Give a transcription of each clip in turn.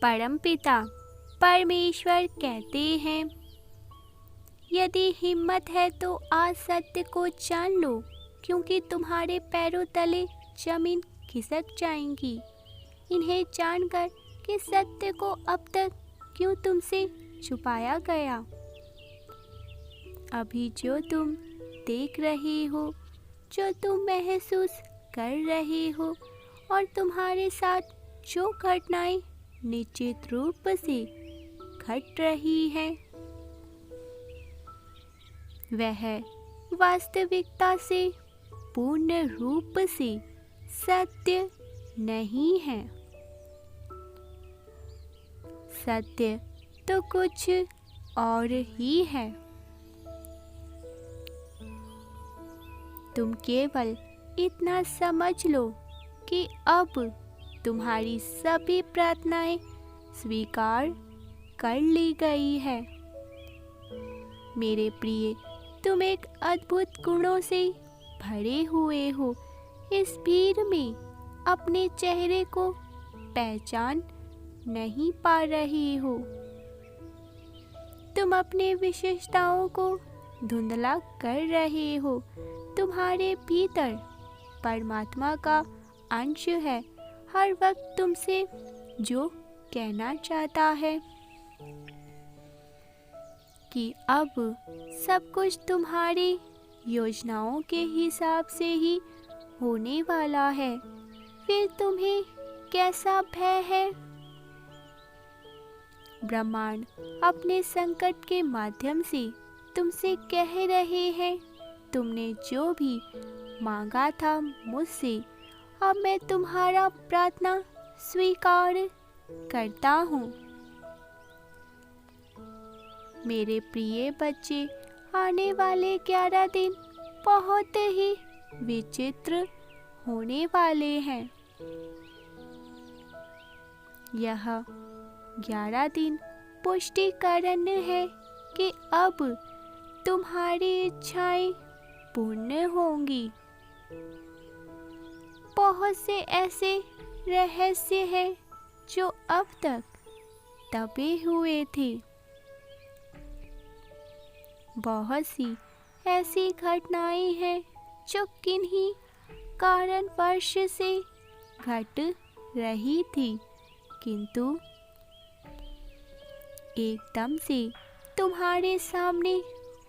परमपिता परमेश्वर कहते हैं, यदि हिम्मत है तो आज सत्य को जान लो, क्योंकि तुम्हारे पैरों तले जमीन खिसक जाएंगी। इन्हें जानकर कि सत्य को अब तक क्यों तुमसे छुपाया गया। अभी जो तुम देख रहे हो, जो तुम महसूस कर रहे हो और तुम्हारे साथ जो घटनाएं निश्चित रूप से घट रही हैं, वह वास्तविकता से पूर्ण रूप से सत्य नहीं है। सत्य तो कुछ और ही है। तुम केवल इतना समझ लो कि अब तुम्हारी सभी प्रार्थनाएं स्वीकार कर ली गई है। मेरे प्रिय, तुम एक अद्भुत गुणों से भरे हुए हो। इस भीड़ में अपने चेहरे को पहचान नहीं पा रहे हो। तुम अपने विशेषताओं को धुंधला कर रहे हो। तुम्हारे भीतर परमात्मा का अंश है, हर वक्त तुमसे जो कहना चाहता है कि अब सब कुछ तुम्हारी योजनाओं के हिसाब से ही होने वाला है। फिर तुम्हें कैसा भय है? ब्रह्मांड अपने संकट के माध्यम से तुमसे कह रहे हैं, तुमने जो भी मांगा था मुझसे, अब मैं तुम्हारा प्रार्थना स्वीकार करता हूँ। मेरे प्रिय बच्चे, आने वाले 11 दिन बहुत ही विचित्र होने वाले हैं। यह 11 दिन पुष्टिकरण है कि अब तुम्हारी इच्छाएं पूर्ण होंगी। बहुत से ऐसे रहस्य हैं जो अब तक दबे हुए थे। बहुत सी ऐसी घटनाएं हैं जो किन्हीं कारणवश से घट रही थी, किंतु एकदम से तुम्हारे सामने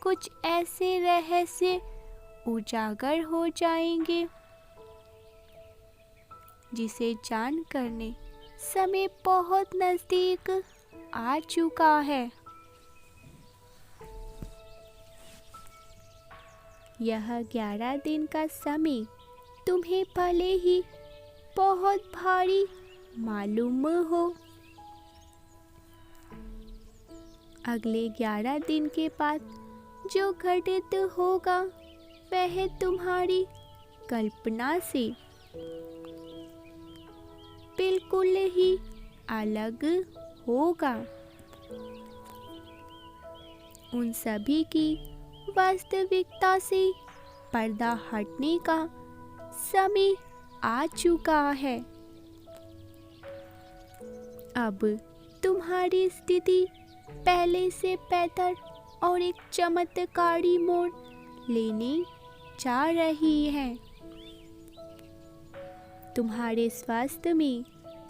कुछ ऐसे रहस्य उजागर हो जाएंगे जिसे जान करने समय बहुत नजदीक आ चुका है। यह 11 दिन का समय तुम्हें भले ही बहुत भारी मालूम हो, अगले 11 दिन के बाद जो घटित होगा वह तुम्हारी कल्पना से बिल्कुल ही अलग होगा। उन सभी की वास्तविकता से पर्दा हटने का समय आ चुका है। अब तुम्हारी स्थिति पहले से बेहतर और एक चमत्कारी मोड़ लेने जा रही है। तुम्हारे स्वास्थ्य में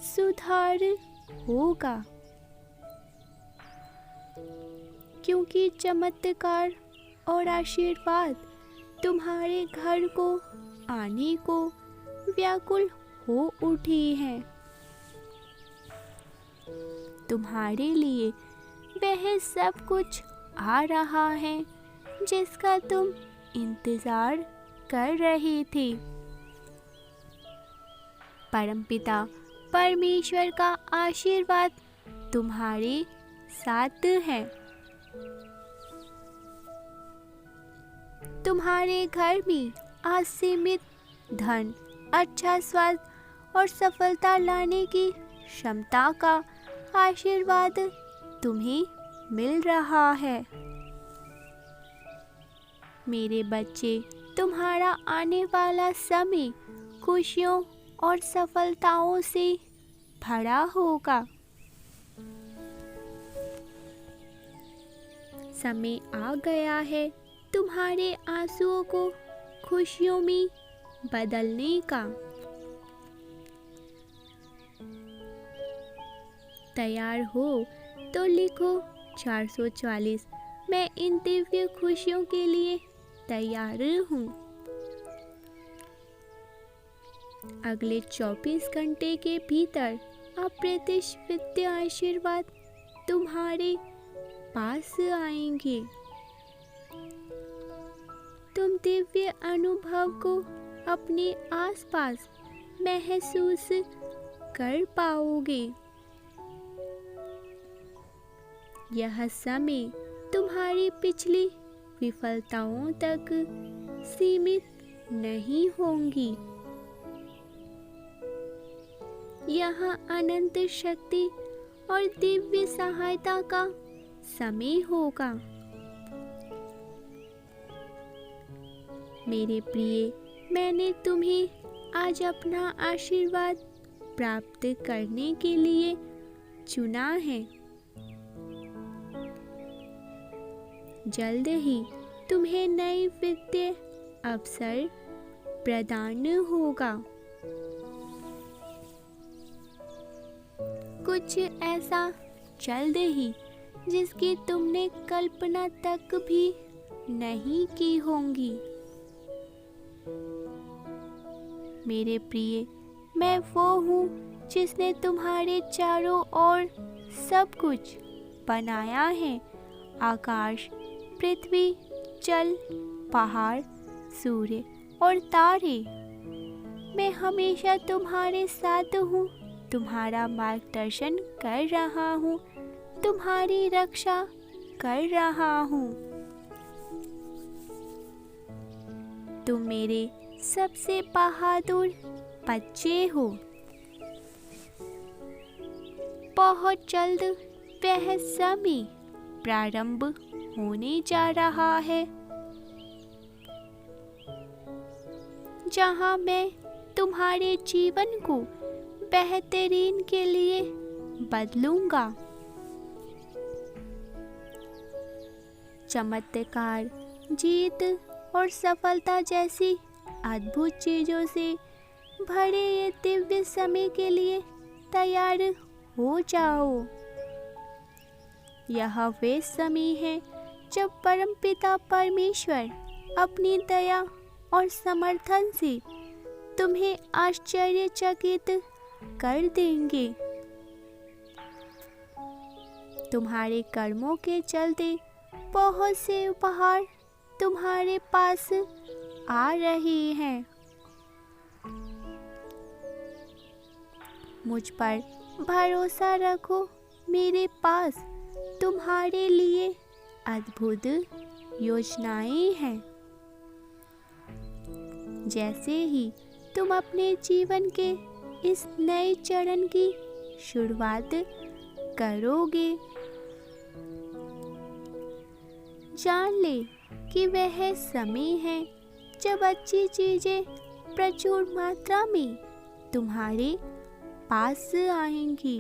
सुधार होगा, क्योंकि चमत्कार और आशीर्वाद तुम्हारे घर को आने को व्याकुल हो उठी हैं। तुम्हारे लिए वह सब कुछ आ रहा है जिसका तुम इंतजार कर रहे थे। परमपिता परमेश्वर का आशीर्वाद तुम्हारे साथ है। तुम्हारे घर में असीमित धन, अच्छा स्वास्थ्य और सफलता लाने की क्षमता का आशीर्वाद तुम्हें मिल रहा है। मेरे बच्चे, तुम्हारा आने वाला समय खुशियों और सफलताओं से भरा होगा। समय आ गया है तुम्हारे आंसुओं को खुशियों में बदलने का। तैयार हो तो लिखो 444। मैं इन दिव्य खुशियों के लिए तैयार हूँ। अगले 24 घंटे के भीतर अप्रत्याशित आशीर्वाद तुम्हारे पास आएंगे। तुम दिव्य अनुभव को अपने आसपास महसूस कर पाओगे। यह समय तुम्हारी पिछली विफलताओं तक सीमित नहीं होंगी। यहाँ अनंत शक्ति और दिव्य सहायता का समय होगा। मेरे प्रिय, मैंने तुम्हें आज अपना आशीर्वाद प्राप्त करने के लिए चुना है। जल्द ही तुम्हें नई वित्तीय अवसर प्रदान होगा। कुछ ऐसा जल्द ही जिसकी तुमने कल्पना तक भी नहीं की होंगी। मेरे प्रिय, मैं वो हूँ जिसने तुम्हारे चारों ओर सब कुछ बनाया है। आकाश, पृथ्वी, जल, पहाड़, सूर्य और तारे। मैं हमेशा तुम्हारे साथ हूँ, तुम्हारा मार्गदर्शन कर रहा हूँ, तुम्हारी रक्षा कर रहा हूँ। तुम मेरे सबसे बहादुर बच्चे हो। बहुत जल्द वह समय प्रारंभ होने जा रहा है जहां मैं तुम्हारे जीवन को बेहतरीन के लिए बदलूंगा। चमत्कार, जीत और सफलता जैसी अद्भुत चीजों से भरे ये दिव्य समय के लिए तैयार हो जाओ। यह वे समय है जब परमपिता परमेश्वर अपनी दया और समर्थन से तुम्हें आश्चर्यचकित कर देंगे। तुम्हारे कर्मों के चलते बहुत से उपहार तुम्हारे पास आ रहे हैं। मुझ पर भरोसा रखो, मेरे पास तुम्हारे लिए अद्भुत योजनाएं हैं। जैसे ही तुम अपने जीवन के इस नए चरण की शुरुआत करोगे, जान ले कि वह समय है जब अच्छी चीजें प्रचुर मात्रा में तुम्हारे पास आएंगी।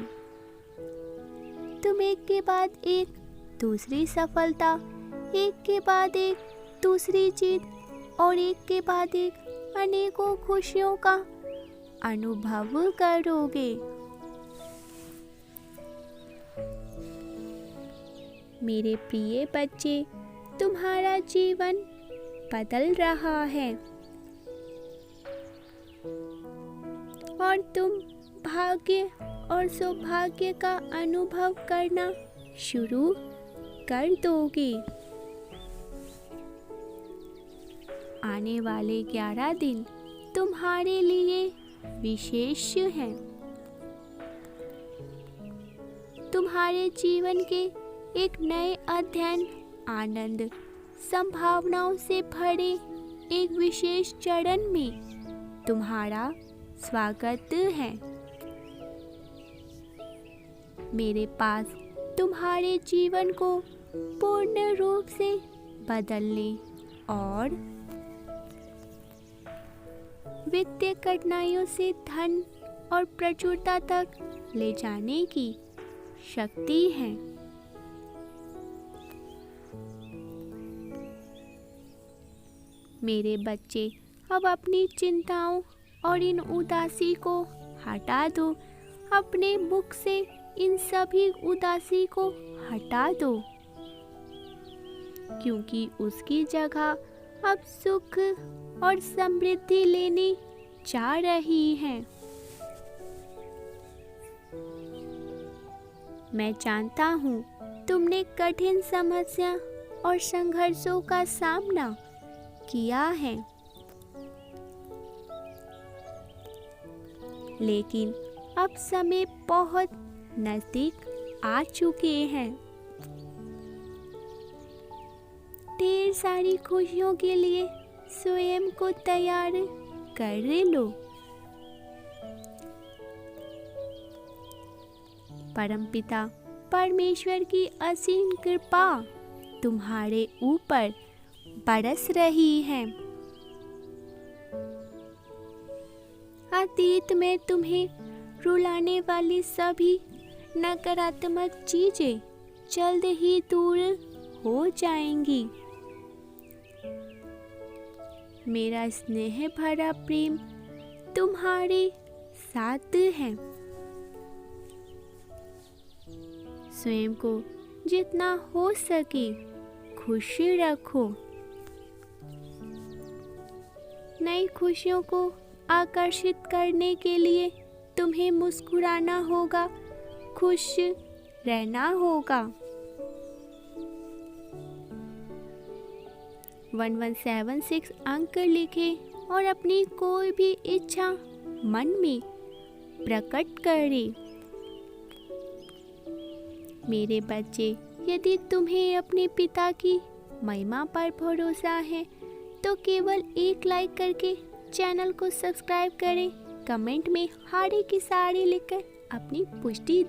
तुम एक के बाद एक दूसरी सफलता, एक के बाद एक दूसरी जीत और एक के बाद एक अनेकों खुशियों का अनुभव करोगे। मेरे प्रिय बच्चे, तुम्हारा जीवन बदल रहा है और तुम भाग्य और सौभाग्य का अनुभव करना शुरू कर दोगे। आने वाले 11 दिन तुम्हारे लिए विशेष हैं। तुम्हारे जीवन के एक नए अध्ययन, आनंद, संभावनाओं से भरे एक विशेष चरण में तुम्हारा स्वागत है। मेरे पास तुम्हारे जीवन को पूर्ण रूप से बदलने और वित्तीय कठिनाइयों से धन और प्रचुरता तक ले जाने की शक्ति है। मेरे बच्चे, अब अपनी चिंताओं और इन उदासी को हटा दो। अपने मुख से इन सभी उदासी को हटा दो, क्योंकि उसकी जगह अब सुख और समृद्धि लेने जा रही है। मैं जानता हूँ तुमने कठिन समस्या और संघर्षों का सामना किया है, लेकिन अब समय बहुत नजदीक आ चुके हैं। ढेर सारी खुशियों के लिए स्वयं को तैयार कर लो। परमपिता परमेश्वर की असीम कृपा तुम्हारे ऊपर बरस रही है। अतीत में तुम्हें रुलाने वाली सभी नकारात्मक चीजें जल्द ही दूर हो जाएंगी। मेरा स्नेह भरा प्रेम तुम्हारे साथ है। स्वयं को जितना हो सके खुश रखो। नई खुशियों को आकर्षित करने के लिए तुम्हें मुस्कुराना होगा, खुश रहना होगा। 1176 अंक लिखें और अपनी कोई भी इच्छा मन में प्रकट करें। मेरे बच्चे, यदि तुम्हें अपने पिता की महिमा पर भरोसा है तो केवल एक लाइक करके चैनल को सब्सक्राइब करें। कमेंट में हाड़ी की साड़ी लिखकर अपनी पुष्टि दें।